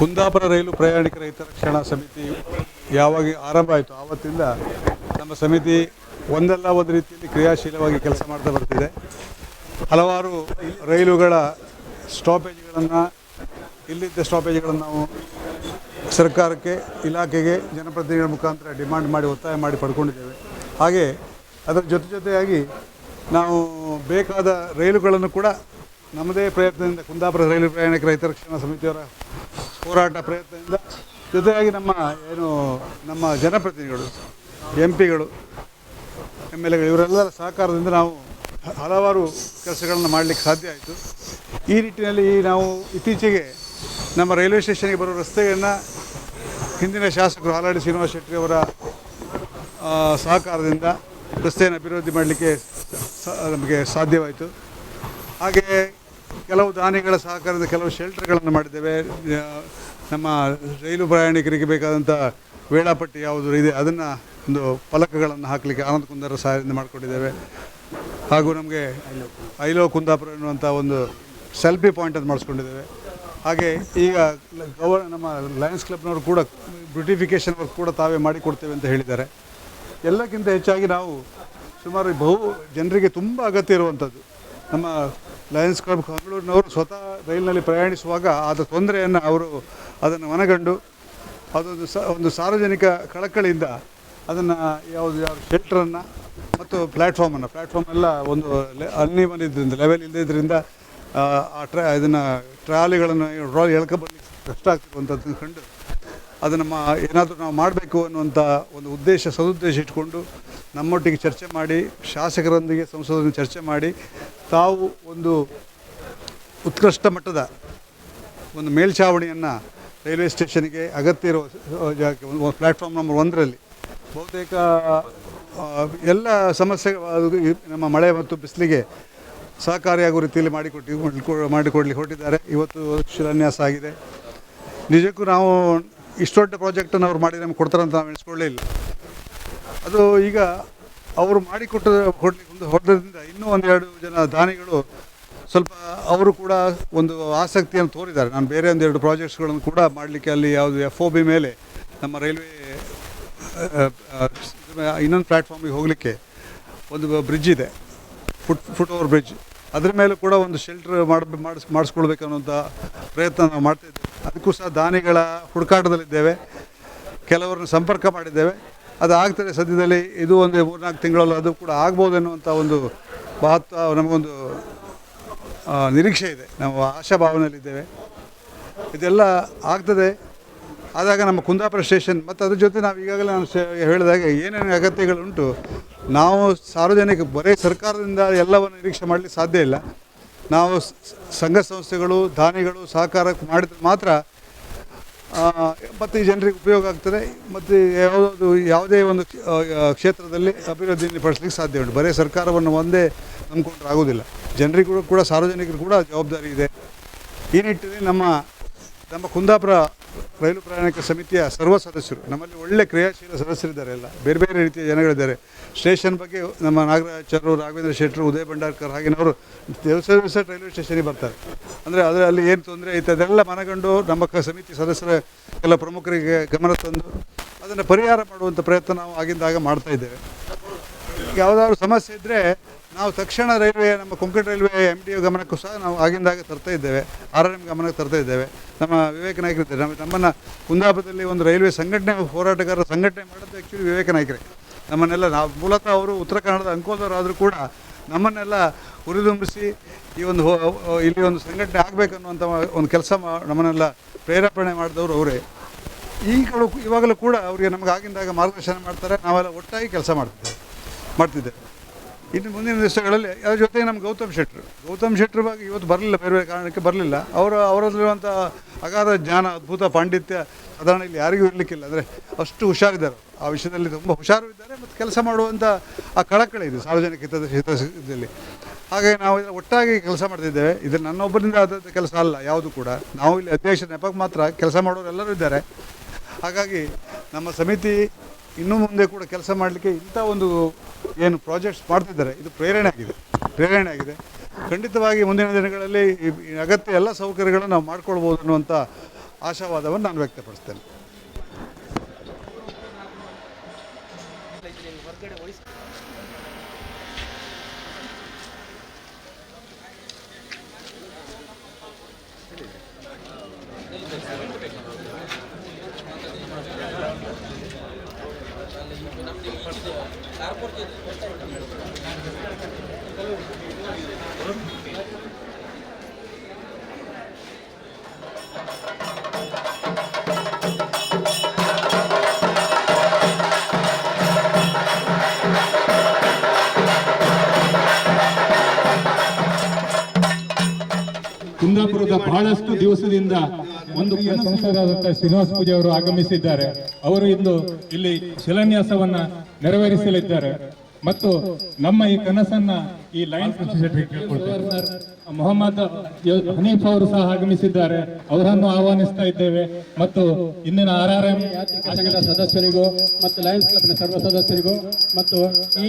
ಕುಂದಾಪುರ ರೈಲು ಪ್ರಯಾಣಿಕರ ಹಿತರಕ್ಷಣಾ ಸಮಿತಿ ಯಾವಾಗ ಆರಂಭ ಆಯಿತು ಆವತ್ತಿಂದ ನಮ್ಮ ಸಮಿತಿ ಒಂದಲ್ಲ ಒಂದು ರೀತಿಯಲ್ಲಿ ಕ್ರಿಯಾಶೀಲವಾಗಿ ಕೆಲಸ ಮಾಡ್ತಾ ಬರ್ತಿದೆ. ಹಲವಾರು ರೈಲುಗಳ ಸ್ಟಾಪೇಜ್ಗಳನ್ನು ಇಲ್ಲಿದ್ದ ಸ್ಟಾಪೇಜ್ಗಳನ್ನು ನಾವು ಸರ್ಕಾರಕ್ಕೆ, ಇಲಾಖೆಗೆ, ಜನಪ್ರತಿನಿಧಿಗಳ ಮುಖಾಂತರ ಡಿಮಾಂಡ್ ಮಾಡಿ ಒತ್ತಾಯ ಮಾಡಿ ಪಡ್ಕೊಂಡಿದ್ದೇವೆ. ಹಾಗೆ ಅದರ ಜೊತೆಯಾಗಿ ನಾವು ಬೇಕಾದ ರೈಲುಗಳನ್ನು ಕೂಡ ನಮ್ಮದೇ ಪ್ರಯತ್ನದಿಂದ ಕುಂದಾಪುರ ರೈಲು ಪ್ರಯಾಣಿಕರ ಹಿತರಕ್ಷಣಾ ಸಮಿತಿಯವರ ಹೋರಾಟ ಪ್ರಯತ್ನದಿಂದ ಜೊತೆಯಾಗಿ ನಮ್ಮ ಜನಪ್ರತಿನಿಧಿಗಳು, MP ಗಳು, MLA ಗಳು ಇವರೆಲ್ಲರ ಸಹಕಾರದಿಂದ ನಾವು ಹಲವಾರು ಕೆಲಸಗಳನ್ನು ಮಾಡಲಿಕ್ಕೆ ಸಾಧ್ಯ ಆಯಿತು. ಈ ನಿಟ್ಟಿನಲ್ಲಿ ನಾವು ಇತ್ತೀಚೆಗೆ ನಮ್ಮ ರೈಲ್ವೆ ಸ್ಟೇಷನ್ಗೆ ಬರೋ ರಸ್ತೆಯನ್ನು ಹಿಂದಿನ ಶಾಸಕರು ಹಾಲಾಡಿ ಶ್ರೀನಿವಾಸ ಶೆಟ್ಟಿ ಅವರ ಸಹಕಾರದಿಂದ ರಸ್ತೆಯನ್ನು ಅಭಿವೃದ್ಧಿ ಮಾಡಲಿಕ್ಕೆ ನಮಗೆ ಸಾಧ್ಯವಾಯಿತು. ಹಾಗೆ ಕೆಲವು ದಾನಿಗಳ ಸಹಕಾರದಿಂದ ಕೆಲವು ಶೆಲ್ಟರ್ಗಳನ್ನು ಮಾಡಿದ್ದೇವೆ. ನಮ್ಮ ರೈಲು ಪ್ರಯಾಣಿಕರಿಗೆ ಬೇಕಾದಂಥ ವೇಳಾಪಟ್ಟಿ ಯಾವುದು ಇದೆ ಅದನ್ನು ಒಂದು ಫಲಕಗಳನ್ನು ಹಾಕಲಿಕ್ಕೆ ಆನಂದ್ ಕುಂದರ ಸಹಾಯದಿಂದ ಮಾಡಿಕೊಂಡಿದ್ದೇವೆ. ಹಾಗೂ ನಮಗೆ ಐಲೋ ಕುಂದಾಪುರ ಎನ್ನುವಂಥ ಒಂದು ಸೆಲ್ಫಿ ಪಾಯಿಂಟ್ ಅಂತ ಮಾಡಿಸ್ಕೊಂಡಿದ್ದೇವೆ. ಹಾಗೆ ಈಗ ನಮ್ಮ ಲಯನ್ಸ್ ಕ್ಲಬ್ನವರು ಕೂಡ ಬ್ಯೂಟಿಫಿಕೇಷನ್ ವರ್ಕ್ ಕೂಡ ತಾವೇ ಮಾಡಿಕೊಡ್ತೇವೆ ಅಂತ ಹೇಳಿದ್ದಾರೆ. ಎಲ್ಲಕ್ಕಿಂತ ಹೆಚ್ಚಾಗಿ ನಾವು ಸುಮಾರು ಜನರಿಗೆ ತುಂಬ ಅಗತ್ಯ ಇರುವಂಥದ್ದು, ನಮ್ಮ ಲಯನ್ಸ್ ಕ್ಲಬ್ ಮಂಗಳೂರಿನವರು ಸ್ವತಃ ರೈಲಿನಲ್ಲಿ ಪ್ರಯಾಣಿಸುವಾಗ ಆದ ತೊಂದರೆಯನ್ನು ಅವರು ಅದನ್ನು ಮನಗಂಡು ಒಂದು ಸಾರ್ವಜನಿಕ ಕಳಕಳಿಯಿಂದ ಅದನ್ನು ಯಾವುದು ಶೆಲ್ಟರನ್ನು ಮತ್ತು ಪ್ಲ್ಯಾಟ್ಫಾರ್ಮ್ ಎಲ್ಲ ಒಂದು ಅನ್ಇವನ್ ಇದ್ದರಿಂದ, ಲೆವೆಲ್ ಇಲ್ಲದಿದ್ದರಿಂದ ಇದನ್ನು ಟ್ರಾಲಿಗಳನ್ನು ಎಳ್ಕೊಬರ್ಲಿಕ್ಕೆ ಕಷ್ಟ ಆಗ್ತಿರುವಂಥದ್ದನ್ನು ಕಂಡು ಅದು ಏನಾದರೂ ನಾವು ಮಾಡಬೇಕು ಅನ್ನುವಂಥ ಒಂದು ಸದುದ್ದೇಶ ಇಟ್ಕೊಂಡು ನಮ್ಮೊಟ್ಟಿಗೆ ಚರ್ಚೆ ಮಾಡಿ, ಶಾಸಕರೊಂದಿಗೆ ಸಂಸದರೊಂದಿಗೆ ಚರ್ಚೆ ಮಾಡಿ ತಾವು ಒಂದು ಉತ್ಕೃಷ್ಟ ಮಟ್ಟದ ಒಂದು ಮೇಲ್ಛಾವಣಿಯನ್ನು ರೈಲ್ವೆ ಸ್ಟೇಷನ್ಗೆ ಅಗತ್ಯ ಇರುವ ಜಾಗಕ್ಕೆ ಪ್ಲ್ಯಾಟ್ಫಾರ್ಮ್ ನಂಬರ್ 1ರಲ್ಲಿ ಬಹುತೇಕ ಎಲ್ಲ ಸಮಸ್ಯೆ ನಮ್ಮ ಮಳೆ ಮತ್ತು ಬಿಸಿಲಿಗೆ ಸಹಕಾರಿಯಾಗುವ ರೀತಿಯಲ್ಲಿ ಮಾಡಿಕೊಡ್ಲಿಕ್ಕೆ ಹೊರಟಿದ್ದಾರೆ. ಇವತ್ತು ಶಿಲಾನ್ಯಾಸ ಆಗಿದೆ. ನಿಜಕ್ಕೂ ನಾವು ಇಷ್ಟು ದೊಡ್ಡ ಪ್ರಾಜೆಕ್ಟನ್ನು ಅವ್ರು ಮಾಡಿ ನಮ್ಗೆ ಕೊಡ್ತಾರೆ ಅಂತ ನಾವು ಎಣಿಸ್ಕೊಳ್ಳೇ ಇಲ್ಲ. ಅದು ಈಗ ಅವರು ಕೊಡಲಿಕ್ಕೆ ಹೊರದ್ರಿಂದ ಇನ್ನೂ 1-2 ಜನ ದಾನಿಗಳು ಸ್ವಲ್ಪ ಅವರು ಕೂಡ ಒಂದು ಆಸಕ್ತಿಯನ್ನು ತೋರಿದ್ದಾರೆ. ನಾನು ಬೇರೆ 1-2 ಪ್ರಾಜೆಕ್ಟ್ಸ್ಗಳನ್ನು ಕೂಡ ಮಾಡಲಿಕ್ಕೆ ಅಲ್ಲಿ ಯಾವುದು FOB ಮೇಲೆ ನಮ್ಮ ರೈಲ್ವೆ ಇನ್ನೊಂದು ಪ್ಲ್ಯಾಟ್ಫಾರ್ಮಿಗೆ ಹೋಗಲಿಕ್ಕೆ ಒಂದು ಬ್ರಿಡ್ಜ್ ಇದೆ, ಫುಟ್ ಓವರ್ ಬ್ರಿಡ್ಜ್, ಅದರ ಮೇಲೆ ಕೂಡ ಒಂದು ಶೆಲ್ಟರ್ ಮಾಡಿಸ್ಕೊಳ್ಬೇಕು ಅನ್ನೋಂಥ ಪ್ರಯತ್ನ ನಾವು ಮಾಡ್ತಾಯಿದ್ದೇವೆ. ಅದಕ್ಕೂ ಸಹ ದಾನಿಗಳ ಹುಡುಕಾಟದಲ್ಲಿದ್ದೇವೆ. ಕೆಲವರನ್ನು ಸಂಪರ್ಕ ಮಾಡಿದ್ದೇವೆ. ಅದು ಆಗ್ತದೆ ಸದ್ಯದಲ್ಲಿ. ಇದು ಒಂದು 3-4 ತಿಂಗಳಲ್ಲಿ ಅದು ಕೂಡ ಆಗ್ಬೋದು ಅನ್ನುವಂಥ ಒಂದು ನಮಗೊಂದು ನಿರೀಕ್ಷೆ ಇದೆ. ನಾವು ಆಶಾಭಾವನೆಯಲ್ಲಿದ್ದೇವೆ. ಇದೆಲ್ಲ ಆಗ್ತದೆ. ಆದಾಗ ನಮ್ಮ ಕುಂದಾಪುರ ಸ್ಟೇಷನ್ ಮತ್ತು ಅದ್ರ ಜೊತೆ ನಾವು ಈಗಾಗಲೇ ನಾನು ಹೇಳಿದಾಗ ಏನೇನು ಅಗತ್ಯಗಳುಂಟು, ನಾವು ಸಾರ್ವಜನಿಕ ಬರೀ ಸರ್ಕಾರದಿಂದ ಎಲ್ಲವನ್ನು ನಿರೀಕ್ಷೆ ಮಾಡಲಿಕ್ಕೆ ಸಾಧ್ಯ ಇಲ್ಲ. ನಾವು ಸಂಘ ಸಂಸ್ಥೆಗಳು, ದಾನಿಗಳು ಸಹಕಾರ ಮಾಡಿದ್ರೆ ಮಾತ್ರ ಮತ್ತು ಈ ಜನರಿಗೆ ಉಪಯೋಗ ಆಗ್ತದೆ. ಮತ್ತು ಯಾವುದೇ ಒಂದು ಕ್ಷೇತ್ರದಲ್ಲಿ ಅಭಿವೃದ್ಧಿಯನ್ನು ಪಡಿಸ್ಲಿಕ್ಕೆ ಸಾಧ್ಯ ಉಂಟು. ಬರೀ ಸರ್ಕಾರವನ್ನು ಒಂದೇ ನಂಬಿಕೊಂಡ್ರೆ ಆಗೋದಿಲ್ಲ. ಜನರಿಗೂ ಕೂಡ, ಸಾರ್ವಜನಿಕರು ಕೂಡ ಜವಾಬ್ದಾರಿ ಇದೆ. ಈ ನಿಟ್ಟಿನಲ್ಲಿ ನಮ್ಮ ಕುಂದಾಪುರ ರೈಲು ಪ್ರಯಾಣಿಕ ಸಮಿತಿಯ ಸರ್ವ ಸದಸ್ಯರು, ನಮ್ಮಲ್ಲಿ ಒಳ್ಳೆ ಕ್ರಿಯಾಶೀಲ ಸದಸ್ಯರಿದ್ದಾರೆ. ಎಲ್ಲ ಬೇರೆ ಬೇರೆ ರೀತಿಯ ಜನಗಳಿದ್ದಾರೆ. ಸ್ಟೇಷನ್ ಬಗ್ಗೆ ನಮ್ಮ ನಾಗರಾಜರು, ರಾಘವೇಂದ್ರ ಶೆಟ್ಟರು, ಉದಯ ಭಂಡಾರ್ಕರ್ ಹಾಗೆನವರು ದಿವಸ ರೈಲ್ವೆ ಸ್ಟೇಷನಿಗೆ ಬರ್ತಾರೆ. ಅಂದರೆ ಅಲ್ಲಿ ಏನು ತೊಂದರೆ ಐತೆ ಅದೆಲ್ಲ ಮನಗಂಡು ನಮ್ಮ ಸಮಿತಿ ಸದಸ್ಯರ ಎಲ್ಲ ಪ್ರಮುಖರಿಗೆ ಗಮನ ತಂದು ಅದನ್ನು ಪರಿಹಾರ ಮಾಡುವಂಥ ಪ್ರಯತ್ನ ನಾವು ಆಗಿಂದಾಗ ಮಾಡ್ತಾಯಿದ್ದೇವೆ. ಯಾವುದಾದ್ರು ಸಮಸ್ಯೆ ಇದ್ದರೆ ನಾವು ತಕ್ಷಣ ನಮ್ಮ ಕೊಂಕಣ ರೈಲ್ವೆ MD ಗಮನಕ್ಕೂ ಸಹ ನಾವು ಆಗಿಂದಾಗ ತರ್ತಾ ಇದ್ದೇವೆ. RRM ಗಮನಕ್ಕೆ ತರ್ತಾ ಇದ್ದೇವೆ. ನಮ್ಮ ವಿವೇಕ ನಾಯಕರಿದ್ದಾರೆ. ನಮ್ಮನ್ನು ಕುಂದಾಪುರದಲ್ಲಿ ಒಂದು ರೈಲ್ವೆ ಸಂಘಟನೆ, ಹೋರಾಟಗಾರರ ಸಂಘಟನೆ ಮಾಡೋದು ಆ್ಯಕ್ಚುಲಿ ವಿವೇಕ ನಾಯಕರೇ. ನಾವು ಮೂಲತಃ ಅವರು ಉತ್ತರ ಕನ್ನಡದ ಅಂಕೋಲದವರಾದರೂ ಕೂಡ ನಮ್ಮನ್ನೆಲ್ಲ ಹುರಿದುಂಬಿಸಿ ಇಲ್ಲಿ ಒಂದು ಸಂಘಟನೆ ಆಗಬೇಕನ್ನುವಂಥ ಒಂದು ಕೆಲಸ ನಮ್ಮನ್ನೆಲ್ಲ ಪ್ರೇರೇಪಣೆ ಮಾಡಿದವರು ಅವರೇ. ಇವಾಗಲೂ ಕೂಡ ಅವರಿಗೆ ನಮಗೆ ಆಗಿಂದಾಗ ಮಾರ್ಗದರ್ಶನ ಮಾಡ್ತಾರೆ. ನಾವೆಲ್ಲ ಒಟ್ಟಾಗಿ ಕೆಲಸ ಮಾಡ್ತಿದ್ದೇವೆ. ಇನ್ನು ಮುಂದಿನ ದಿವಸಗಳಲ್ಲಿ ಅದರ ಜೊತೆಗೆ ನಮ್ಮ ಗೌತಮ್ ಶೆಟ್ಟರ್ ಬಗ್ಗೆ ಇವತ್ತು ಬರಲಿಲ್ಲ, ಬೇರೆ ಬೇರೆ ಕಾರಣಕ್ಕೆ ಬರಲಿಲ್ಲ. ಅವರಲ್ಲಿರುವಂಥ ಅಗಾಧ ಜ್ಞಾನ, ಅದ್ಭುತ ಪಾಂಡಿತ್ಯ ಸಾಧಾರಣ ಇಲ್ಲಿ ಯಾರಿಗೂ ಇರಲಿಕ್ಕಿಲ್ಲ. ಅಂದರೆ ಅಷ್ಟು ಹುಷಾರಿದ್ದಾರೆ. ಆ ವಿಷಯದಲ್ಲಿ ತುಂಬ ಹುಷಾರು ಇದ್ದಾರೆ. ಮತ್ತು ಕೆಲಸ ಮಾಡುವಂಥ ಆ ಕಳಕಳಿ ಇದೆ ಸಾರ್ವಜನಿಕ ಹಿತದಲ್ಲಿ. ಹಾಗಾಗಿ ನಾವು ಒಟ್ಟಾಗಿ ಕೆಲಸ ಮಾಡ್ತಿದ್ದೇವೆ. ಇದು ನನ್ನೊಬ್ಬರಿಂದ ಆದ ಕೆಲಸ ಅಲ್ಲ ಯಾವುದು ಕೂಡ. ನಾವು ಇಲ್ಲಿ ಅಧ್ಯಕ್ಷ ನೆಪಕ್ಕೆ ಮಾತ್ರ ಕೆಲಸ ಮಾಡೋರೆಲ್ಲರೂ ಇದ್ದಾರೆ. ಹಾಗಾಗಿ ನಮ್ಮ ಸಮಿತಿ ಇನ್ನು ಮುಂದೆ ಕೂಡ ಕೆಲಸ ಮಾಡಲಿಕ್ಕೆ ಇಂಥ ಒಂದು ಏನು ಪ್ರಾಜೆಕ್ಟ್ಸ್ ಮಾಡ್ತಿದ್ದಾರೆ ಇದು ಪ್ರೇರಣೆ ಆಗಿದೆ. ಖಂಡಿತವಾಗಿ ಮುಂದಿನ ದಿನಗಳಲ್ಲಿ ಈ ಅಗತ್ಯ ಎಲ್ಲ ಸೌಕರ್ಯಗಳನ್ನು ನಾವು ಮಾಡ್ಕೊಳ್ಬೋದು ಅನ್ನುವಂಥ ಆಶಾವಾದವನ್ನು ನಾನು ವ್ಯಕ್ತಪಡಿಸ್ತೇನೆ. ಕುಂದಾಪುರದ ಬಹಳಷ್ಟು ದಿವಸದಿಂದ ಒಂದು ಸಂಸದರಾದಂತಹ ಶ್ರೀನಿವಾಸ ಪೂಜೆ ಅವರು ಆಗಮಿಸಿದ್ದಾರೆ. ಅವರು ಇಂದು ಇಲ್ಲಿ ಶಿಲಾನ್ಯಾಸವನ್ನ ನೆರವೇರಿಸಲಿದ್ದಾರೆ ಮತ್ತು ನಮ್ಮ ಈ ಕನಸನ್ನ ಈ ಲಯನ್ಸ್ ಗವರ್ನರ್ ಮೊಹಮ್ಮದ್ ಹನೀಫ್ ಅವರು ಸಹ ಆಗಮಿಸಿದ್ದಾರೆ. ಅವರನ್ನು ಆಹ್ವಾನಿಸ್ತಾ ಇದ್ದೇವೆ ಮತ್ತು ಇಂದಿನ RRM ಸಂಘದ ಸದಸ್ಯರಿಗೂ ಮತ್ತು ಲಯನ್ಸ್ ಕ್ಲಬ್ನ ಸರ್ವ ಸದಸ್ಯರಿಗೂ ಮತ್ತು ಈ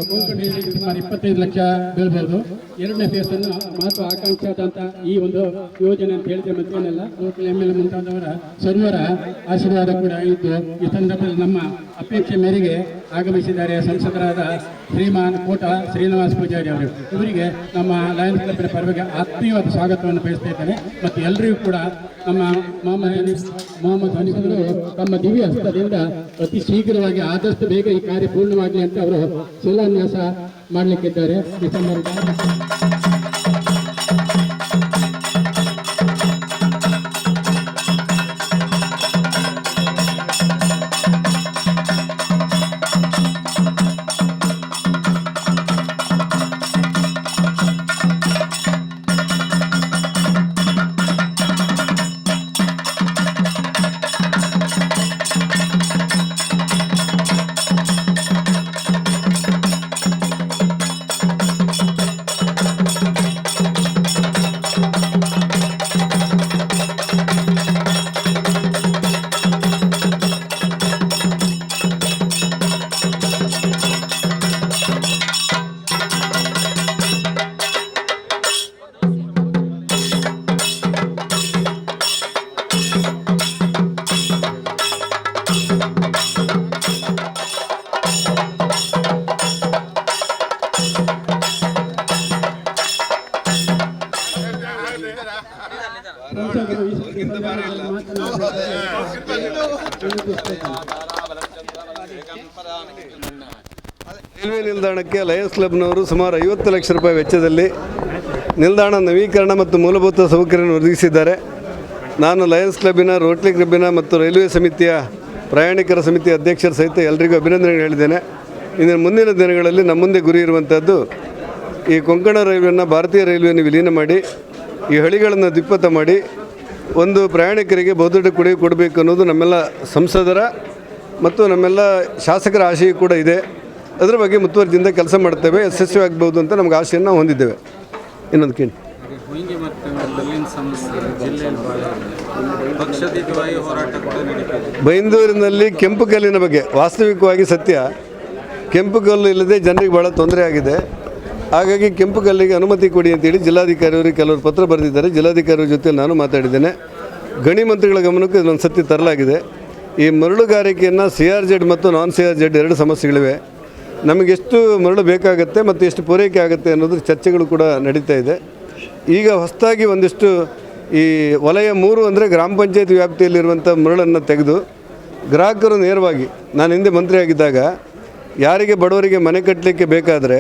ಕೊಂಕಣ ಸುಮಾರು 25 ಲಕ್ಷ ಬೀಳ್ಬೋದು. ಎರಡನೇ ಫೇಸ್ ಅನ್ನು ಮಹತ್ವ ಆಕಾಂಕ್ಷೆ ಆದಂಥ ಈ ಒಂದು ಯೋಜನೆ ಅಂತ ಹೇಳಿದ್ರೆ ಮತ್ತೇನೆಲ್ಲ ಲೋಕಲ್ MLA ಮುಂತಾದವರ ಸರ್ವರ ಆಶೀರ್ವಾದ ಕೂಡ ಇದ್ದು ಈ ಸಂದರ್ಭದಲ್ಲಿ ನಮ್ಮ ಅಪೇಕ್ಷೆ ಮೇರೆಗೆ ಆಗಮಿಸಿದ್ದಾರೆ ಸಂಸದರಾದ ಶ್ರೀಮಾನ್ ಕೋಟ ಶ್ರೀನಿವಾಸ ಪೂಜಾರಿ ಅವರು. ಇವರಿಗೆ ನಮ್ಮ ಲಯನ್ಸ್ ಕ್ಲಬ್ನ ಪರವಾಗಿ ಆತ್ಮೀಯವಾದ ಸ್ವಾಗತವನ್ನು ಬಯಸ್ತಾ ಇದ್ದೇನೆ ಮತ್ತು ಎಲ್ಲರಿಗೂ ಕೂಡ ನಮ್ಮ ಮೊಹಮ್ಮದ್ ಹನೀಫ್ ಅವರು ತಮ್ಮ ದಿವ್ಯ ಹಸ್ತದಿಂದ ಅತಿ ಶೀಘ್ರವಾಗಿ ಆದಷ್ಟು ಬೇಗ ಈ ಕಾರ್ಯ ಪೂರ್ಣವಾಗಲಿ ಅಂತ ಅವರು ಶಿಲಾನ್ಯಾಸ ಮಾಡಲಿಕ್ಕಿದ್ದಾರೆ. ಡಿಸೆಂಬರ್ ರೈಲ್ವೆ ನಿಲ್ದಾಣಕ್ಕೆ ಲಯನ್ಸ್ ಕ್ಲಬ್ನವರು ಸುಮಾರು 50 ಲಕ್ಷ ರೂಪಾಯಿ ವೆಚ್ಚದಲ್ಲಿ ನಿಲ್ದಾಣ ನವೀಕರಣ ಮತ್ತು ಮೂಲಭೂತ ಸೌಕರ್ಯವನ್ನು ಒದಗಿಸಿದ್ದಾರೆ. ನಾನು ಲಯನ್ಸ್ ಕ್ಲಬ್ಬಿನ, ರೋಟರಿ ಕ್ಲಬ್ಬಿನ ಮತ್ತು ರೈಲ್ವೆ ಸಮಿತಿಯ ಪ್ರಯಾಣಿಕರ ಸಮಿತಿಯ ಅಧ್ಯಕ್ಷರ ಸಹಿತ ಎಲ್ಲರಿಗೂ ಅಭಿನಂದನೆ ಹೇಳಿದ್ದೇನೆ. ಇನ್ನು ಮುಂದಿನ ದಿನಗಳಲ್ಲಿ ನಮ್ಮ ಮುಂದೆ ಗುರಿ ಇರುವಂಥದ್ದು ಈ ಕೊಂಕಣ ರೈಲ್ವೆಯನ್ನು ಭಾರತೀಯ ರೈಲ್ವೆಯನ್ನು ವಿಲೀನ ಮಾಡಿ ಈ ಹಳಿಗಳನ್ನು ದ್ವಿಪಥ ಮಾಡಿ ಒಂದು ಪ್ರಯಾಣಿಕರಿಗೆ ಬಹುದೊಡ್ಡ ಕೊಡುಗೆ ಕೊಡಬೇಕು ಅನ್ನೋದು ನಮ್ಮೆಲ್ಲ ಸಂಸದರ ಮತ್ತು ನಮ್ಮೆಲ್ಲ ಶಾಸಕರ ಆಶಯ ಕೂಡ ಇದೆ. ಅದರ ಬಗ್ಗೆ ಮುತುವರ್ಜಿಯಿಂದ ಕೆಲಸ ಮಾಡ್ತೇವೆ, ಯಶಸ್ವಿ ಆಗ್ಬೋದು ಅಂತ ನಮ್ಗೆ ಆಶೆಯನ್ನು ಹೊಂದಿದ್ದೇವೆ. ಇನ್ನೊಂದು ಕೇಳಿ, ಬೈಂದೂರಿನಲ್ಲಿ ಕೆಂಪು ಕಲ್ಲಿನ ಬಗ್ಗೆ ವಾಸ್ತವಿಕವಾಗಿ ಸತ್ಯ, ಕೆಂಪು ಕಲ್ಲು ಇಲ್ಲದೆ ಜನರಿಗೆ ಭಾಳ ತೊಂದರೆ ಆಗಿದೆ. ಹಾಗಾಗಿ ಕೆಂಪು ಕಲ್ಲಿಗೆ ಅನುಮತಿ ಕೊಡಿ ಅಂತೇಳಿ ಜಿಲ್ಲಾಧಿಕಾರಿಯವರಿಗೆ ಕೆಲವರು ಪತ್ರ ಬರೆದಿದ್ದಾರೆ. ಜಿಲ್ಲಾಧಿಕಾರಿಗಳ ಜೊತೆ ನಾನು ಮಾತಾಡಿದ್ದೇನೆ. ಗಣಿ ಮಂತ್ರಿಗಳ ಗಮನಕ್ಕೂ ಇದೊಂದು ಸತ್ಯ ತರಲಾಗಿದೆ. ಈ ಮರಳುಗಾರಿಕೆಯನ್ನು CRZ ಮತ್ತು ನಾನ್ CRZ ಎರಡು ಸಮಸ್ಯೆಗಳಿವೆ. ನಮಗೆಷ್ಟು ಮರಳು ಬೇಕಾಗುತ್ತೆ ಮತ್ತು ಎಷ್ಟು ಪೂರೈಕೆ ಆಗುತ್ತೆ ಅನ್ನೋದ್ರ ಚರ್ಚೆಗಳು ಕೂಡ ನಡೀತಾ ಇದೆ. ಈಗ ಹೊಸದಾಗಿ ಒಂದಿಷ್ಟು ಈ ವಲಯ 3 ಅಂದರೆ ಗ್ರಾಮ ಪಂಚಾಯತ್ ವ್ಯಾಪ್ತಿಯಲ್ಲಿರುವಂಥ ಮರಳನ್ನು ತೆಗೆದು ಗ್ರಾಹಕರು ನೇರವಾಗಿ, ನಾನು ಹಿಂದೆ ಮಂತ್ರಿ ಆಗಿದ್ದಾಗ ಯಾರಿಗೆ ಬಡವರಿಗೆ ಮನೆ ಕಟ್ಟಲಿಕ್ಕೆ ಬೇಕಾದರೆ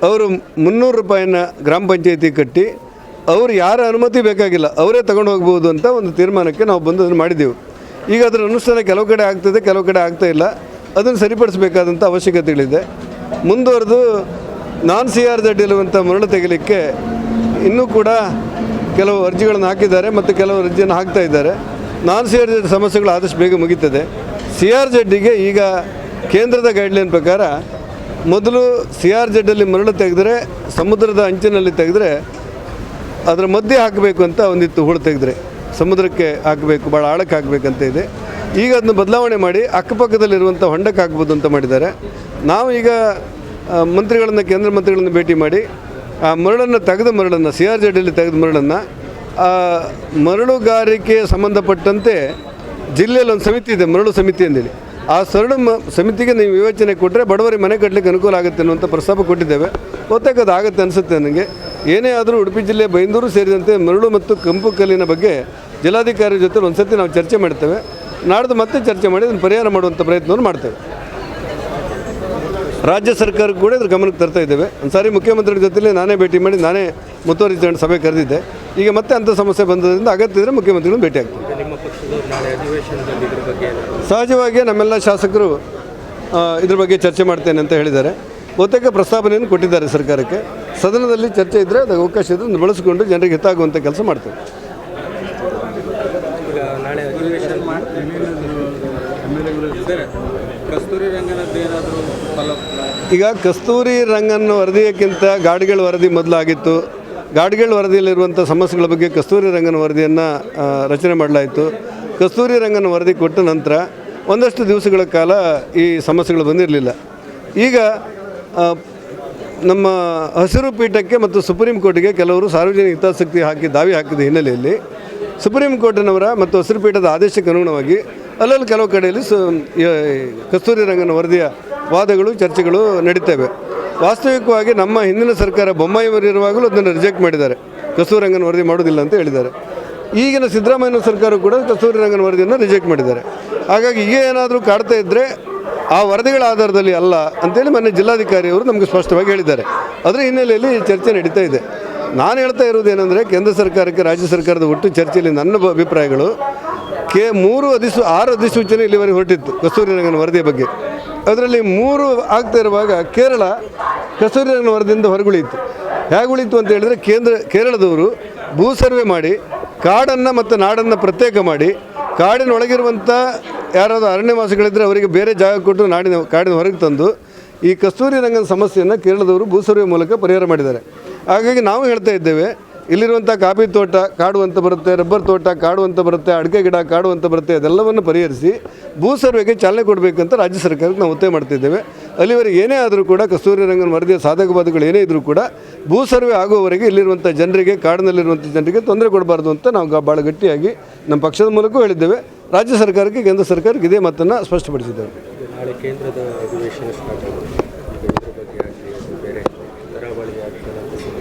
ಅವರು 300 ರೂಪಾಯಿನ ಗ್ರಾಮ ಪಂಚಾಯತಿಗೆ ಕಟ್ಟಿ ಅವರು ಯಾರ ಅನುಮತಿ ಬೇಕಾಗಿಲ್ಲ, ಅವರೇ ತಗೊಂಡು ಹೋಗ್ಬೋದು ಅಂತ ಒಂದು ತೀರ್ಮಾನಕ್ಕೆ ನಾವು ಬಂದು ಅದನ್ನು ಮಾಡಿದ್ದೆವು. ಈಗ ಅದರ ಅನುಷ್ಠಾನ ಕೆಲವು ಕಡೆ ಆಗ್ತದೆ, ಕೆಲವು ಕಡೆ ಆಗ್ತಾ ಇಲ್ಲ. ಅದನ್ನು ಸರಿಪಡಿಸಬೇಕಾದಂಥ ಅವಶ್ಯಕತೆಗಳಿದೆ. ಮುಂದುವರೆದು ನಾನ್ CRZ ಇರುವಂಥ ಮರಳು ತೆಗಿಲಿಕ್ಕೆ ಇನ್ನೂ ಕೂಡ ಕೆಲವು ಅರ್ಜಿಗಳನ್ನು ಹಾಕಿದ್ದಾರೆ ಮತ್ತು ಕೆಲವು ಅರ್ಜಿಯನ್ನು ಹಾಕ್ತಾ ಇದ್ದಾರೆ. ನಾನ್ CRZ ಸಮಸ್ಯೆಗಳು ಆದಷ್ಟು ಬೇಗ ಮುಗೀತದೆ. CRZಗೆ ಈಗ ಕೇಂದ್ರದ ಗೈಡ್ಲೈನ್ ಪ್ರಕಾರ ಮೊದಲು CRZಲ್ಲಿ ಮರಳು ತೆಗೆದರೆ ಸಮುದ್ರದ ಅಂಚಿನಲ್ಲಿ ತೆಗೆದರೆ ಅದರ ಮಧ್ಯೆ ಹಾಕಬೇಕು ಅಂತ ಒಂದಿತ್ತು. ಹೂಳು ತೆಗೆದರೆ ಸಮುದ್ರಕ್ಕೆ ಹಾಕಬೇಕು, ಭಾಳ ಆಳಕ್ಕೆ ಹಾಕಬೇಕಂತ ಇದೆ. ಈಗ ಅದನ್ನು ಬದಲಾವಣೆ ಮಾಡಿ ಅಕ್ಕಪಕ್ಕದಲ್ಲಿರುವಂಥ ಹೊಂಡಕ್ಕೆ ಹಾಕ್ಬೋದು ಅಂತ ಮಾಡಿದ್ದಾರೆ. ನಾವು ಈಗ ಮಂತ್ರಿಗಳನ್ನು, ಕೇಂದ್ರ ಮಂತ್ರಿಗಳನ್ನು ಭೇಟಿ ಮಾಡಿ ಆ ಮರಳನ್ನು ತೆಗೆದ ಮರಳನ್ನು CRZ ಅಲ್ಲಿ ತೆಗೆದ ಮರಳನ್ನು ಮರಳುಗಾರಿಕೆ ಸಂಬಂಧಪಟ್ಟಂತೆ ಜಿಲ್ಲೆಯಲ್ಲಿ ಒಂದು ಸಮಿತಿ ಇದೆ, ಮರಳು ಸಮಿತಿ ಅಂತೇಳಿ. ಆ ಸಮಿತಿಗೆ ನೀವು ವಿವೇಚನೆ ಕೊಟ್ಟರೆ ಬಡವರಿಗೆ ಮನೆ ಕಟ್ಟಲಿಕ್ಕೆ ಅನುಕೂಲ ಆಗುತ್ತೆ ಅನ್ನುವಂಥ ಪ್ರಸ್ತಾಪ ಕೊಟ್ಟಿದ್ದೇವೆ. ಬಹುತೇಕ ಅದು ಆಗುತ್ತೆ ಅನಿಸುತ್ತೆ ನನಗೆ. ಏನೇ ಆದರೂ ಉಡುಪಿ ಜಿಲ್ಲೆ ಬೈಂದೂರು ಸೇರಿದಂತೆ ಮರಳು ಮತ್ತು ಕೆಂಪು ಕಲ್ಲಿನ ಬಗ್ಗೆ ಜಿಲ್ಲಾಧಿಕಾರಿ ಜೊತೆ ಒಂದು ಸತಿ ನಾವು ಚರ್ಚೆ ಮಾಡ್ತೇವೆ. ನಾಡ್ದು ಮತ್ತೆ ಚರ್ಚೆ ಮಾಡಿ ಅದನ್ನು ಪರಿಹಾರ ಮಾಡುವಂಥ ಪ್ರಯತ್ನವನ್ನು ಮಾಡ್ತೇವೆ. ರಾಜ್ಯ ಸರ್ಕಾರ ಕೂಡ ಇದ್ರ ಗಮನಕ್ಕೆ ತರ್ತಾ ಇದ್ದೇವೆ. ಒಂದು ಸಾರಿ ಮುಖ್ಯಮಂತ್ರಿಗಳ ಜೊತೆಲಿ ನಾನೇ ಭೇಟಿ ಮಾಡಿ ನಾನೇ ಮುತುವರ್ಜಿ ತಗೊಂಡು ಸಭೆ ಕರೆದಿದ್ದೆ. ಈಗ ಮತ್ತೆ ಅಂಥ ಸಮಸ್ಯೆ ಬಂದದ್ರಿಂದ ಅಗತ್ಯ ಇದ್ದರೆ ಮುಖ್ಯಮಂತ್ರಿಗಳನ್ನು ಭೇಟಿ ಆಗ್ತೀವಿ. ಸಹಜವಾಗಿ ನಮ್ಮೆಲ್ಲ ಶಾಸಕರು ಇದ್ರ ಬಗ್ಗೆ ಚರ್ಚೆ ಮಾಡ್ತೇನೆ ಅಂತ ಹೇಳಿದ್ದಾರೆ. ಬಹುತೇಕ ಪ್ರಸ್ತಾವನೆಯನ್ನು ಕೊಟ್ಟಿದ್ದಾರೆ ಸರ್ಕಾರಕ್ಕೆ. ಸದನದಲ್ಲಿ ಚರ್ಚೆ ಇದ್ದರೆ ಅದಕ್ಕೆ ಅವಕಾಶ ಇದ್ದರೆ ಬಳಸಿಕೊಂಡು ಜನರಿಗೆ ಹಿತಾಗುವಂಥ ಕೆಲಸ ಮಾಡ್ತೇವೆ. ಈಗ ಕಸ್ತೂರಿ ರಂಗನ್ ವರದಿಯಕ್ಕಿಂತ ಗಾಡಿಗಳ ವರದಿ ಮೊದಲಾಗಿತ್ತು. ಗಾಡಿಗಳ ವರದಿಯಲ್ಲಿರುವಂಥ ಸಮಸ್ಯೆಗಳ ಬಗ್ಗೆ ಕಸ್ತೂರಿ ರಂಗನ್ ವರದಿಯನ್ನು ರಚನೆ ಮಾಡಲಾಯಿತು. ಕಸ್ತೂರಿ ರಂಗನ್ ವರದಿ ಕೊಟ್ಟ ನಂತರ ಒಂದಷ್ಟು ದಿವಸಗಳ ಕಾಲ ಈ ಸಮಸ್ಯೆಗಳು ಬಂದಿರಲಿಲ್ಲ. ಈಗ ನಮ್ಮ ಹಸಿರು ಪೀಠಕ್ಕೆ ಮತ್ತು ಸುಪ್ರೀಂ ಕೋರ್ಟಿಗೆ ಕೆಲವರು ಸಾರ್ವಜನಿಕ ಹಿತಾಸಕ್ತಿ ದಾವೆ ಹಾಕಿದ ಹಿನ್ನೆಲೆಯಲ್ಲಿ ಸುಪ್ರೀಂ ಕೋರ್ಟಿನವರ ಮತ್ತು ಹಸಿರು ಪೀಠದ ಆದೇಶಕ್ಕೆ ಅನುಗುಣವಾಗಿ ಅಲ್ಲಲ್ಲಿ ಕೆಲವು ಕಡೆಯಲ್ಲಿ ಕಸ್ತೂರಿ ರಂಗನ್ ವರದಿಯ ವಾದಗಳು ಚರ್ಚೆಗಳು ನಡೀತವೆ. ವಾಸ್ತವಿಕವಾಗಿ ನಮ್ಮ ಹಿಂದಿನ ಸರ್ಕಾರ ಬೊಮ್ಮಾಯಿಯವರಿರುವಾಗಲೂ ಅದನ್ನು ರಿಜೆಕ್ಟ್ ಮಾಡಿದ್ದಾರೆ. ಕಸ್ತೂರಿ ರಂಗನ್ ವರದಿ ಮಾಡೋದಿಲ್ಲ ಅಂತ ಹೇಳಿದ್ದಾರೆ. ಈಗಿನ ಸಿದ್ದರಾಮಯ್ಯ ಸರ್ಕಾರ ಕೂಡ ಕಸ್ತೂರಿ ರಂಗನ್ ವರದಿಯನ್ನು ರಿಜೆಕ್ಟ್ ಮಾಡಿದ್ದಾರೆ. ಹಾಗಾಗಿ ಈಗ ಏನಾದರೂ ಕಾಡ್ತಾ ಇದ್ದರೆ ಆ ವರದಿಗಳ ಆಧಾರದಲ್ಲಿ ಅಲ್ಲ ಅಂತೇಳಿ ಮೊನ್ನೆ ಜಿಲ್ಲಾಧಿಕಾರಿಯವರು ನಮಗೆ ಸ್ಪಷ್ಟವಾಗಿ ಹೇಳಿದ್ದಾರೆ. ಅದರ ಹಿನ್ನೆಲೆಯಲ್ಲಿ ಚರ್ಚೆ ನಡೀತಾ ಇದೆ. ನಾನು ಹೇಳ್ತಾ ಇರೋದೇನೆಂದರೆ ಕೇಂದ್ರ ಸರ್ಕಾರಕ್ಕೆ ರಾಜ್ಯ ಸರ್ಕಾರದ ಒಟ್ಟು ಚರ್ಚೆಯಲ್ಲಿ ನನ್ನ ಅಭಿಪ್ರಾಯಗಳು 6 ಅಧಿಸೂಚನೆ ಇಲ್ಲಿವರೆಗೆ ಹೊರಟಿತ್ತು ಕಸ್ತೂರಿ ರಂಗನ್ ವರದಿಯ ಬಗ್ಗೆ. ಅದರಲ್ಲಿ 3 ಆಗ್ತಾ ಇರುವಾಗ ಕೇರಳ ಕಸ್ತೂರಿ ರಂಗನ್ ವರದಿಯಿಂದ ಹೊರಗುಳಿಯಿತು. ಹೇಗೆ ಉಳಿತು ಅಂತ ಹೇಳಿದರೆ ಕೇರಳದವರು ಭೂ ಸರ್ವೆ ಮಾಡಿ ಕಾಡನ್ನು ಮತ್ತು ನಾಡನ್ನು ಪ್ರತ್ಯೇಕ ಮಾಡಿ ಕಾಡಿನೊಳಗಿರುವಂಥ ಯಾರಾದರೂ ಅರಣ್ಯವಾಸಿಗಳಿದ್ದರೆ ಅವರಿಗೆ ಬೇರೆ ಜಾಗ ಕೊಟ್ಟು ಕಾಡಿನ ಹೊರಗೆ ತಂದು ಈ ಕಸ್ತೂರಿ ರಂಗನ ಸಮಸ್ಯೆಯನ್ನು ಕೇರಳದವರು ಭೂ ಸರ್ವೆ ಮೂಲಕ ಪರಿಹಾರ ಮಾಡಿದ್ದಾರೆ. ಹಾಗಾಗಿ ನಾವು ಹೇಳ್ತಾ ಇದ್ದೇವೆ, ಇಲ್ಲಿರುವಂಥ ಕಾಫಿ ತೋಟ ಕಾಡು ಅಂತ ಬರುತ್ತೆ, ರಬ್ಬರ್ ತೋಟ ಕಾಡು ಅಂತ ಬರುತ್ತೆ, ಅಡಿಕೆ ಗಿಡ ಕಾಡು ಅಂತ ಬರುತ್ತೆ, ಅದೆಲ್ಲವನ್ನು ಪರಿಹರಿಸಿ ಭೂ ಸರ್ವೆಗೆ ಚಾಲನೆ ಕೊಡಬೇಕಂತ ರಾಜ್ಯ ಸರ್ಕಾರಕ್ಕೆ ನಾವು ಒತ್ತಾಯ ಮಾಡ್ತಿದ್ದೇವೆ. ಅಲ್ಲಿವರೆಗೆ ಏನೇ ಆದರೂ ಕೂಡ ಕಸ್ತೂರಿ ರಂಗನ್ ವರದಿಯ ಸಾಧಕ ಬಾಧಕಗಳು ಏನೇ ಇದ್ದರೂ ಕೂಡ ಭೂ ಸರ್ವೆ ಆಗುವವರೆಗೆ ಇಲ್ಲಿರುವಂಥ ಜನರಿಗೆ, ಕಾಡಿನಲ್ಲಿರುವಂಥ ಜನರಿಗೆ ತೊಂದರೆ ಕೊಡಬಾರ್ದು ಅಂತ ನಾವು ಭಾಳ ಗಟ್ಟಿಯಾಗಿ ನಮ್ಮ ಪಕ್ಷದ ಮೂಲಕವೂ ಹೇಳಿದ್ದೇವೆ. ರಾಜ್ಯ ಸರ್ಕಾರಕ್ಕೆ, ಕೇಂದ್ರ ಸರ್ಕಾರಕ್ಕೆ ಇದೇ ಮಾತನ್ನು ಸ್ಪಷ್ಟಪಡಿಸಿದ್ದೇವೆ. ನಾಳೆ ಕೇಂದ್ರದ ಅಧಿವೇಶನ ಸ್ಟಾರ್ಟ್ ಆಗುತ್ತೆ.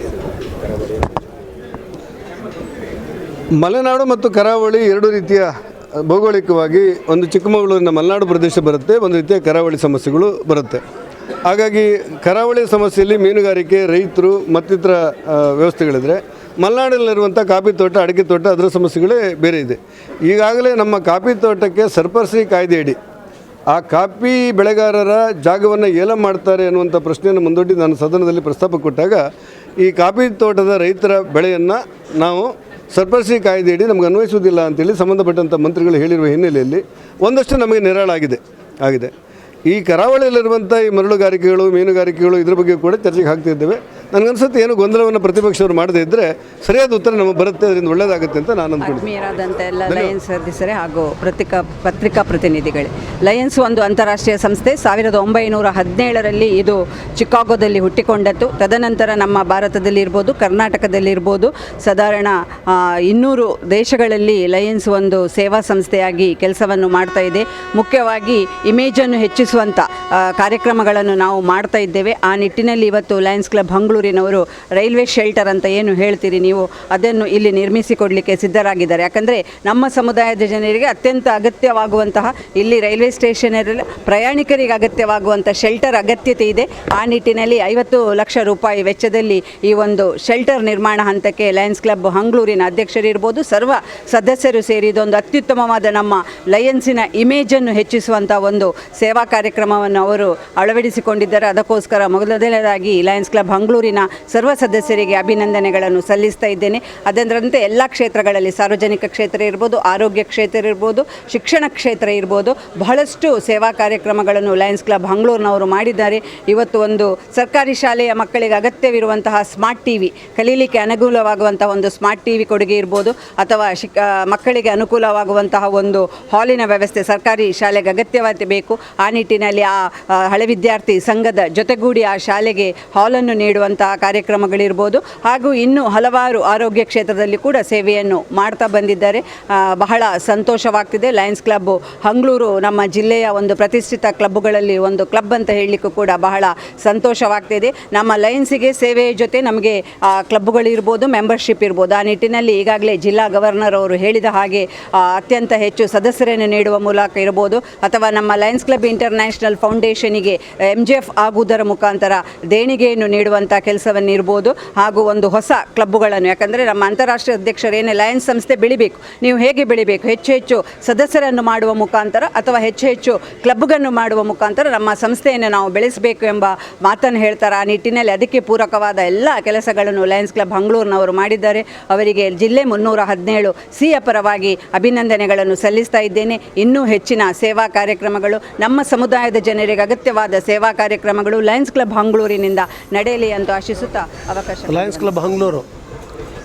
ಮಲೆನಾಡು ಮತ್ತು ಕರಾವಳಿ ಎರಡು ರೀತಿಯ ಭೌಗೋಳಿಕವಾಗಿ ಒಂದು ಚಿಕ್ಕಮಗಳೂರಿನ ಮಲೆನಾಡು ಪ್ರದೇಶ ಬರುತ್ತೆ, ಒಂದು ರೀತಿಯ ಕರಾವಳಿ ಸಮಸ್ಯೆಗಳು ಬರುತ್ತೆ. ಹಾಗಾಗಿ ಕರಾವಳಿ ಸಮಸ್ಯೆಯಲ್ಲಿ ಮೀನುಗಾರಿಕೆ, ರೈತರು ಮತ್ತಿತರ ವ್ಯವಸ್ಥೆಗಳಿದ್ರೆ, ಮಲೆನಾಡಿನಲ್ಲಿರುವಂಥ ಕಾಫಿ ತೋಟ, ಅಡಿಕೆ ತೋಟ ಅದರ ಸಮಸ್ಯೆಗಳೇ ಬೇರೆ ಇದೆ. ಈಗಾಗಲೇ ನಮ್ಮ ಕಾಫಿ ತೋಟಕ್ಕೆ ಸರ್ಪರ್ಸಿ ಕಾಯ್ದೆಯಡಿ ಆ ಕಾಫಿ ಬೆಳೆಗಾರರ ಜಾಗವನ್ನು ಏಲ ಮಾಡ್ತಾರೆ ಅನ್ನುವಂಥ ಪ್ರಶ್ನೆಯನ್ನು ಮುಂದೊಡ್ಡಿ ನಾನು ಸದನದಲ್ಲಿ ಪ್ರಸ್ತಾಪ ಕೊಟ್ಟಾಗ ಈ ಕಾಫಿ ತೋಟದ ರೈತರ ಬೆಳೆಯನ್ನು ನಾವು ಸರ್ಪರ್ಸಿ ಕಾಯ್ದೆಯಡಿ ನಮಗೆ ಅನ್ವಯಿಸುವುದಿಲ್ಲ ಅಂತೇಳಿ ಸಂಬಂಧಪಟ್ಟಂಥ ಮಂತ್ರಿಗಳು ಹೇಳಿರುವ ಹಿನ್ನೆಲೆಯಲ್ಲಿ ಒಂದಷ್ಟು ನಮಗೆ ನಿರಾಳಾಗಿದೆ. ಈ ಕರಾವಳಿಯಲ್ಲಿರುವಂಥ ಈ ಮರಳುಗಾರಿಕೆಗಳು, ಮೀನುಗಾರಿಕೆಗಳು ಇದ್ರ ಬಗ್ಗೆ ಕೂಡ ಚರ್ಚೆಗೆ ಹಾಕ್ತಿದ್ದೇವೆ. ನನಗನ್ಸುತ್ತೆ ಏನು ಗೊಂದಲವನ್ನು ಪ್ರತಿಪಕ್ಷವರು ಮಾಡದೇ ಇದ್ದರೆ ಸರಿಯಾದ ಉತ್ತರ ನಮಗೆ ಬರುತ್ತೆ, ಅದರಿಂದ ಒಳ್ಳೆಯದಾಗುತ್ತೆ ಅಂತ ನಾನು ಅಂದ್ಕೊಂಡಿದ್ದೀನಿ. ಆತ್ಮೀಯರಾದಂಥ ಎಲ್ಲ ಲಯನ್ಸ್ ಸದಸ್ಯರೇ ಹಾಗೂ ಪತ್ರಿಕಾ ಪ್ರತಿನಿಧಿಗಳೇ, ಲಯನ್ಸ್ ಒಂದು ಅಂತಾರಾಷ್ಟ್ರೀಯ ಸಂಸ್ಥೆ. 1917ರಲ್ಲಿ ಇದು ಚಿಕಾಗೋದಲ್ಲಿ ಹುಟ್ಟಿಕೊಂಡದ್ದು. ತದನಂತರ ನಮ್ಮ ಭಾರತದಲ್ಲಿ ಇರ್ಬೋದು, ಕರ್ನಾಟಕದಲ್ಲಿ ಇರ್ಬೋದು, ಸಾಧಾರಣ 200 ದೇಶಗಳಲ್ಲಿ ಲಯನ್ಸ್ ಒಂದು ಸೇವಾ ಸಂಸ್ಥೆಯಾಗಿ ಕೆಲಸವನ್ನು ಮಾಡ್ತಾ ಇದೆ. ಮುಖ್ಯವಾಗಿ ಇಮೇಜನ್ನು ಹೆಚ್ಚಿಸುವಂಥ ಕಾರ್ಯಕ್ರಮಗಳನ್ನು ನಾವು ಮಾಡ್ತಾ ಇದ್ದೇವೆ. ಆ ನಿಟ್ಟಿನಲ್ಲಿ ಇವತ್ತು ಲಯನ್ಸ್ ಕ್ಲಬ್ ಮಂಗಳೂರಿನವರು ರೈಲ್ವೆ ಶೆಲ್ಟರ್ ಅಂತ ಏನು ಹೇಳ್ತೀರಿ ನೀವು, ಅದನ್ನು ಇಲ್ಲಿ ನಿರ್ಮಿಸಿಕೊಡಲಿಕ್ಕೆ ಸಿದ್ಧರಾಗಿದ್ದಾರೆ. ಯಾಕಂದರೆ ನಮ್ಮ ಸಮುದಾಯದ ಜನರಿಗೆ ಅತ್ಯಂತ ಅಗತ್ಯವಾಗುವಂತಹ, ಇಲ್ಲಿ ರೈಲ್ವೆ ಸ್ಟೇಷನಲ್ಲಿ ಪ್ರಯಾಣಿಕರಿಗೆ ಅಗತ್ಯವಾಗುವಂಥ ಶೆಲ್ಟರ್ ಅಗತ್ಯತೆ ಇದೆ. ಆ ನಿಟ್ಟಿನಲ್ಲಿ 50 ಲಕ್ಷ ರೂಪಾಯಿ ವೆಚ್ಚದಲ್ಲಿ ಈ ಒಂದು ಶೆಲ್ಟರ್ ನಿರ್ಮಾಣ ಹಂತಕ್ಕೆ ಲಯನ್ಸ್ ಕ್ಲಬ್ ಮಂಗಳೂರಿನ ಅಧ್ಯಕ್ಷರಿರ್ಬೋದು, ಸರ್ವ ಸದಸ್ಯರು ಸೇರಿ ಇದೊಂದು ಅತ್ಯುತ್ತಮವಾದ ನಮ್ಮ ಲಯನ್ಸಿನ ಇಮೇಜನ್ನು ಹೆಚ್ಚಿಸುವಂಥ ಒಂದು ಸೇವಾ ಕಾರ್ಯಕ್ರಮವನ್ನು ಅವರು ಅಳವಡಿಸಿಕೊಂಡಿದ್ದಾರೆ. ಅದಕ್ಕೋಸ್ಕರ ಮೊದಲನೇದಾಗಿ ಲಯನ್ಸ್ ಕ್ಲಬ್ ಮಂಗಳೂರಿನ ಸರ್ವ ಸದಸ್ಯರಿಗೆ ಅಭಿನಂದನೆಗಳನ್ನು ಸಲ್ಲಿಸ್ತಾ ಇದ್ದೇನೆ. ಅದರಂತೆ ಎಲ್ಲ ಕ್ಷೇತ್ರಗಳಲ್ಲಿ, ಸಾರ್ವಜನಿಕ ಕ್ಷೇತ್ರ ಇರ್ಬೋದು, ಆರೋಗ್ಯ ಕ್ಷೇತ್ರ ಇರ್ಬೋದು, ಶಿಕ್ಷಣ ಕ್ಷೇತ್ರ ಇರ್ಬೋದು, ಬಹಳಷ್ಟು ಸೇವಾ ಕಾರ್ಯಕ್ರಮಗಳನ್ನು ಲಯನ್ಸ್ ಕ್ಲಬ್ ಮಂಗಳೂರಿನವರು ಮಾಡಿದ್ದಾರೆ. ಇವತ್ತು ಒಂದು ಸರ್ಕಾರಿ ಶಾಲೆಯ ಮಕ್ಕಳಿಗೆ ಅಗತ್ಯವಿರುವಂತಹ ಸ್ಮಾರ್ಟ್ ಟಿವಿ, ಕಲೀಲಿಕ್ಕೆ ಅನುಕೂಲವಾಗುವಂತಹ ಒಂದು ಸ್ಮಾರ್ಟ್ ಟಿವಿ ಕೊಡುಗೆ ಇರ್ಬೋದು, ಅಥವಾ ಮಕ್ಕಳಿಗೆ ಅನುಕೂಲವಾಗುವಂತಹ ಒಂದು ಹಾಲಿನ ವ್ಯವಸ್ಥೆ ಸರ್ಕಾರಿ ಶಾಲೆಗೆ ಅಗತ್ಯವಾಗಿ ಬೇಕು. ಆ ನಿಟ್ಟಿನಲ್ಲಿ ಆ ಹಳೆ ವಿದ್ಯಾರ್ಥಿ ಸಂಘದ ಜೊತೆಗೂಡಿ ಆ ಶಾಲೆಗೆ ಹಾಲನ್ನು ನೀಡುವಂಥ ನೀಡುವಂತಹ ಕಾರ್ಯಕ್ರಮಗಳಿರ್ಬೋದು, ಹಾಗೂ ಇನ್ನೂ ಹಲವಾರು ಆರೋಗ್ಯ ಕ್ಷೇತ್ರದಲ್ಲಿ ಕೂಡ ಸೇವೆಯನ್ನು ಮಾಡ್ತಾ ಬಂದಿದ್ದಾರೆ. ಬಹಳ ಸಂತೋಷವಾಗ್ತಿದೆ. ಲಯನ್ಸ್ ಕ್ಲಬ್ಬು ಹಂಗ್ಳೂರು ನಮ್ಮ ಜಿಲ್ಲೆಯ ಒಂದು ಪ್ರತಿಷ್ಠಿತ ಕ್ಲಬ್ಗಳಲ್ಲಿ ಒಂದು ಕ್ಲಬ್ ಅಂತ ಹೇಳಲಿಕ್ಕೂ ಕೂಡ ಬಹಳ ಸಂತೋಷವಾಗ್ತಿದೆ. ನಮ್ಮ ಲಯನ್ಸಿಗೆ ಸೇವೆಯ ಜೊತೆ ನಮಗೆ ಕ್ಲಬ್ಗಳಿರ್ಬೋದು, ಮೆಂಬರ್ಶಿಪ್ ಇರ್ಬೋದು. ಆ ನಿಟ್ಟಿನಲ್ಲಿ ಈಗಾಗಲೇ ಜಿಲ್ಲಾ ಗವರ್ನರ್ ಅವರು ಹೇಳಿದ ಹಾಗೆ ಅತ್ಯಂತ ಹೆಚ್ಚು ಸದಸ್ಯರನ್ನು ನೀಡುವ ಮೂಲಕ ಇರ್ಬೋದು, ಅಥವಾ ನಮ್ಮ ಲಯನ್ಸ್ ಕ್ಲಬ್ ಇಂಟರ್ನ್ಯಾಷನಲ್ ಫೌಂಡೇಶನಿಗೆ MJF ಆಗುವುದರ ಮುಖಾಂತರ ದೇಣಿಗೆಯನ್ನು ನೀಡುವಂಥ ಕೆಲಸವನ್ನು ಇರ್ಬೋದು, ಹಾಗೂ ಒಂದು ಹೊಸ ಕ್ಲಬ್ಬುಗಳನ್ನು, ಯಾಕಂದರೆ ನಮ್ಮ ಅಂತಾರಾಷ್ಟ್ರೀಯ ಅಧ್ಯಕ್ಷರೇನೇ ಲಯನ್ಸ್ ಸಂಸ್ಥೆ ಬೆಳಿಬೇಕು, ನೀವು ಹೇಗೆ ಬೆಳಿಬೇಕು, ಹೆಚ್ಚು ಹೆಚ್ಚು ಸದಸ್ಯರನ್ನು ಮಾಡುವ ಮುಖಾಂತರ ಅಥವಾ ಹೆಚ್ಚು ಹೆಚ್ಚು ಕ್ಲಬ್ಗಳನ್ನು ಮಾಡುವ ಮುಖಾಂತರ ನಮ್ಮ ಸಂಸ್ಥೆಯನ್ನು ನಾವು ಬೆಳೆಸಬೇಕು ಎಂಬ ಮಾತನ್ನು ಹೇಳ್ತಾರೆ. ಆ ನಿಟ್ಟಿನಲ್ಲಿ ಅದಕ್ಕೆ ಪೂರಕವಾದ ಎಲ್ಲ ಕೆಲಸಗಳನ್ನು ಲಯನ್ಸ್ ಕ್ಲಬ್ ಹಂಗ್ಳೂರಿನವರು ಮಾಡಿದ್ದಾರೆ. ಅವರಿಗೆ ಜಿಲ್ಲೆ 317 ಸಿಯ ಪರವಾಗಿ ಅಭಿನಂದನೆಗಳನ್ನು ಸಲ್ಲಿಸ್ತಾ ಇದ್ದೇನೆ. ಇನ್ನೂ ಹೆಚ್ಚಿನ ಸೇವಾ ಕಾರ್ಯಕ್ರಮಗಳು, ನಮ್ಮ ಸಮುದಾಯದ ಜನರಿಗೆ ಅಗತ್ಯವಾದ ಸೇವಾ ಕಾರ್ಯಕ್ರಮಗಳು ಲಯನ್ಸ್ ಕ್ಲಬ್ ಹಂಗ್ಳೂರಿನಿಂದ ನಡೆಯಲಿ ಅಂತ ಆಶಿಸುತ್ತಾ ಅವಕಾಶ. ಲಯನ್ಸ್ ಕ್ಲಬ್ ಹಂಗ್ಳೂರು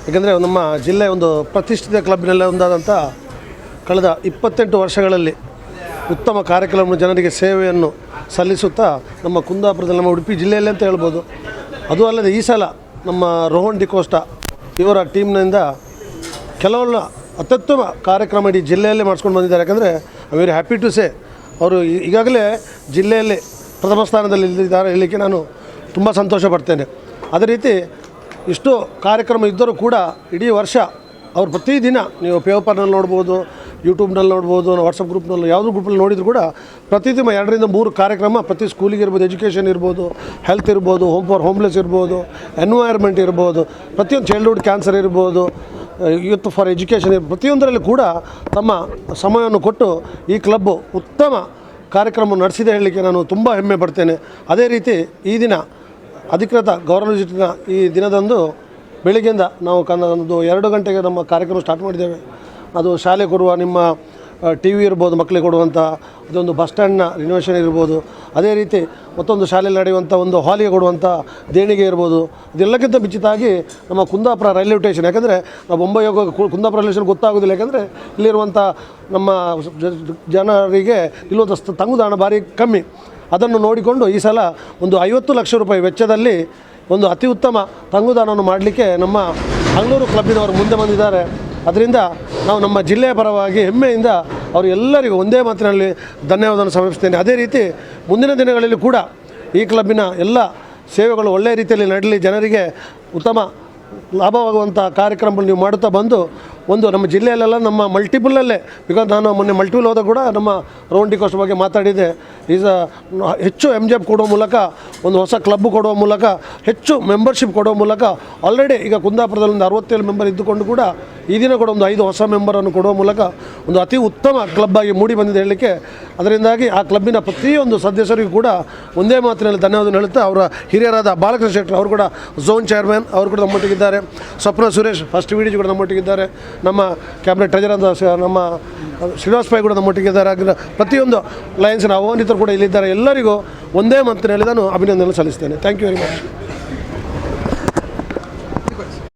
ಏಕೆಂದರೆ ನಮ್ಮ ಜಿಲ್ಲೆಯ ಒಂದು ಪ್ರತಿಷ್ಠಿತ ಕ್ಲಬ್ನೆಲ್ಲ ಒಂದಾದಂಥ ಕಳೆದ 28 ವರ್ಷಗಳಲ್ಲಿ ಉತ್ತಮ ಕಾರ್ಯಕ್ರಮ ಜನರಿಗೆ ಸೇವೆಯನ್ನು ಸಲ್ಲಿಸುತ್ತಾ ನಮ್ಮ ಕುಂದಾಪುರದಲ್ಲಿ, ನಮ್ಮ ಉಡುಪಿ ಜಿಲ್ಲೆಯಲ್ಲಿ ಅಂತ ಹೇಳ್ಬೋದು. ಅದು ಅಲ್ಲದೆ ಈ ಸಲ ನಮ್ಮ ರೋಹನ್ ಡಿಕೋಸ್ಟಾ ಇವರ ಟೀಮ್ನಿಂದ ಕೆಲವೆಲ್ಲ ಅತ್ಯುತ್ತಮ ಕಾರ್ಯಕ್ರಮ ಇಡೀ ಜಿಲ್ಲೆಯಲ್ಲೇ ಮಾಡಿಸ್ಕೊಂಡು ಬಂದಿದ್ದಾರೆ. ಯಾಕಂದರೆ I very happy to say ಅವರು ಈಗಾಗಲೇ ಜಿಲ್ಲೆಯಲ್ಲಿ ಪ್ರಥಮ ಸ್ಥಾನದಲ್ಲಿ ಇಲ್ಲಿದ್ದಾರೆ ಹೇಳಲಿಕ್ಕೆ ನಾನು ತುಂಬ ಸಂತೋಷ ಪಡ್ತೇನೆ. ಅದೇ ರೀತಿ ಇಷ್ಟು ಕಾರ್ಯಕ್ರಮ ಇದ್ದರೂ ಕೂಡ ಇಡೀ ವರ್ಷ ಅವ್ರು ಪ್ರತಿದಿನ ನೀವು ಪೇಪರ್ನಲ್ಲಿ ನೋಡ್ಬೋದು, ಯೂಟ್ಯೂಬ್ನಲ್ಲಿ ನೋಡ್ಬೋದು, ವಾಟ್ಸಪ್ ಗ್ರೂಪ್ನಲ್ಲಿ ಯಾವುದೋ ಗ್ರೂಪಲ್ಲಿ ನೋಡಿದ್ರು ಕೂಡ ಪ್ರತಿದಿನ 2 ರಿಂದ 3 ಕಾರ್ಯಕ್ರಮ ಪ್ರತಿ ಸ್ಕೂಲಿಗೆ ಇರ್ಬೋದು, ಎಜುಕೇಷನ್ ಇರ್ಬೋದು, ಹೆಲ್ತ್ ಇರ್ಬೋದು, ಹೋಮ್ ಫಾರ್ ಹೋಮ್ಲೆಸ್ ಇರ್ಬೋದು, ಎನ್ವೈರ್ಮೆಂಟ್ ಇರ್ಬೋದು, ಪ್ರತಿಯೊಂದು ಚೈಲ್ಡ್ಹುಡ್ ಕ್ಯಾನ್ಸರ್ ಇರ್ಬೋದು, ಯೂತ್ ಫಾರ್ ಎಜುಕೇಷನ್ ಪ್ರತಿಯೊಂದರಲ್ಲಿ ಕೂಡ ತಮ್ಮ ಸಮಯವನ್ನು ಕೊಟ್ಟು ಈ ಕ್ಲಬ್ಬು ಉತ್ತಮ ಕಾರ್ಯಕ್ರಮ ನಡೆಸಿದೆ ಹೇಳಲಿಕ್ಕೆ ನಾನು ತುಂಬ ಹೆಮ್ಮೆ ಪಡ್ತೇನೆ. ಅದೇ ರೀತಿ ಈ ದಿನ ಅಧಿಕೃತ ಗೌರವ ಈ ದಿನದಂದು ಬೆಳಿಗ್ಗೆಯಿಂದ ನಾವು ಒಂದು 2 ಗಂಟೆಗೆ ನಮ್ಮ ಕಾರ್ಯಕ್ರಮ ಸ್ಟಾರ್ಟ್ ಮಾಡಿದ್ದೇವೆ. ಅದು ಶಾಲೆ ಕೊಡುವ ನಿಮ್ಮ TV ಇರ್ಬೋದು, ಮಕ್ಕಳಿಗೆ ಕೊಡುವಂಥ ಅದೊಂದು ಬಸ್ ಸ್ಟ್ಯಾಂಡ್ನ ರಿನೋವೇಷನ್ ಇರ್ಬೋದು, ಅದೇ ರೀತಿ ಮತ್ತೊಂದು ಶಾಲೆಯಲ್ಲಿ ನಡೆಯುವಂಥ ಒಂದು ಹಾಲಿಗೆ ಕೊಡುವಂಥ ದೇಣಿಗೆ ಇರ್ಬೋದು. ಇದೆಲ್ಲಕ್ಕಿಂತ ಮಿಚ್ಚಿತಾಗಿ ನಮ್ಮ ಕುಂದಾಪುರ ರೈಲ್ವೆ ಸ್ಟೇಷನ್, ಯಾಕಂದರೆ ನಾವು ಬೊಂಬೈ ಹೋಗೋ ಕುಂದಾಪುರ ರೈಲ್ವೆ ಸ್ಟೇಷನ್ ಗೊತ್ತಾಗೋದಿಲ್ಲ. ಯಾಕಂದರೆ ಇಲ್ಲಿರುವಂಥ ನಮ್ಮ ಜನರಿಗೆ ಇಲ್ಲೊಂದು ತಂಗುದಾಣ ಭಾರಿ ಕಮ್ಮಿ. ಅದನ್ನು ನೋಡಿಕೊಂಡು ಈ ಸಲ ಒಂದು 50 ಲಕ್ಷ ರೂಪಾಯಿ ವೆಚ್ಚದಲ್ಲಿ ಒಂದು ಅತಿ ಉತ್ತಮ ತಂಗುದಾಣವನ್ನು ಮಾಡಲಿಕ್ಕೆ ನಮ್ಮ ಹಂಗ್ಳೂರು ಕ್ಲಬ್ಬಿನವರು ಮುಂದೆ ಬಂದಿದ್ದಾರೆ. ಅದರಿಂದ ನಾವು ನಮ್ಮ ಜಿಲ್ಲೆಯ ಪರವಾಗಿ ಹೆಮ್ಮೆಯಿಂದ ಅವರು ಎಲ್ಲರಿಗೂ ಒಂದೇ ಮಾತಿನಲ್ಲಿ ಧನ್ಯವಾದವನ್ನು ಸಮರ್ಪಿಸ್ತೇನೆ. ಅದೇ ರೀತಿ ಮುಂದಿನ ದಿನಗಳಲ್ಲಿ ಕೂಡ ಈ ಕ್ಲಬ್ಬಿನ ಎಲ್ಲ ಸೇವೆಗಳು ಒಳ್ಳೆಯ ರೀತಿಯಲ್ಲಿ ನಡೆಯಲಿ, ಜನರಿಗೆ ಉತ್ತಮ ಲಾಭವಾಗುವಂಥ ಕಾರ್ಯಕ್ರಮಗಳು ನೀವು ಮಾಡುತ್ತಾ ಬಂದು ಒಂದು ನಮ್ಮ ಜಿಲ್ಲೆಯಲ್ಲೆಲ್ಲ ನಮ್ಮ ಮಲ್ಟಿಪಲಲ್ಲೇ, ಬಿಕಾಸ್ ನಾನು ಮೊನ್ನೆ ಮಲ್ಟಿಪಲ್ ಹೋದಾಗ ಕೂಡ ನಮ್ಮ ರೋಹನ್ ಡಿಕೋಸ್ಟ್ ಬಗ್ಗೆ ಮಾತಾಡಿದ್ದೆ. ಹೆಚ್ಚು MJF ಕೊಡುವ ಮೂಲಕ, ಒಂದು ಹೊಸ ಕ್ಲಬ್ ಕೊಡುವ ಮೂಲಕ, ಹೆಚ್ಚು ಮೆಂಬರ್ಶಿಪ್ ಕೊಡುವ ಮೂಲಕ ಆಲ್ರೆಡಿ ಈಗ ಕುಂದಾಪುರದಲ್ಲಿ ಒಂದು 67 ಮೆಂಬರ್ ಇದ್ದುಕೊಂಡು ಕೂಡ ಈ ದಿನ ಕೂಡ ಒಂದು 5 ಹೊಸ ಮೆಂಬರನ್ನು ಕೊಡುವ ಮೂಲಕ ಒಂದು ಅತಿ ಉತ್ತಮ ಕ್ಲಬ್ ಆಗಿ ಮೂಡಿ ಬಂದಿದೆ ಹೇಳಲಿಕ್ಕೆ. ಅದರಿಂದಾಗಿ ಆ ಕ್ಲಬ್ಬಿನ ಪ್ರತಿಯೊಂದು ಸದಸ್ಯರಿಗೂ ಕೂಡ ಒಂದೇ ಮಾತಿನಲ್ಲಿ ಧನ್ಯವಾದ ಹೇಳುತ್ತಾ, ಅವರ ಹಿರಿಯರಾದ ಬಾಲಕೃಷ್ಣ ಶೆಟ್ಟರ್ ಅವರು ಕೂಡ ಝೋನ್ ಚೇರ್ಮನ್ ಅವರು ಕೂಡ ನಮ್ಮೊಟ್ಟಿಗಿದ್ದಾರೆ, ಸ್ವಪ್ನ ಸುರೇಶ್ ಫಸ್ಟ್ ವಿಡಿಜಿ ಕೂಡ ನಮ್ಮೊಟ್ಟಿಗಿದ್ದಾರೆ, ನಮ್ಮ ಕ್ಯಾಬಿನೆಟ್ ಟ್ರೆಜರ್ ಅಂತ ನಮ್ಮ ಶ್ರೀನಿವಾಸ್ ಪೈ ಕೂಡ ನಮ್ಮೊಟ್ಟಿಗಿದ್ದಾರೆ. ಪ್ರತಿಯೊಂದು ಲಯನ್ಸ್ನ ಆಹ್ವಾನಿತರು ಕೂಡ ಇಲ್ಲಿದ್ದಾರೆ. ಎಲ್ಲರಿಗೂ ಒಂದೇ ಮಾತಿನಲ್ಲಿ ನಾನು ಅಭಿನಂದನೆ ಸಲ್ಲಿಸ್ತೇನೆ. Thank you very much.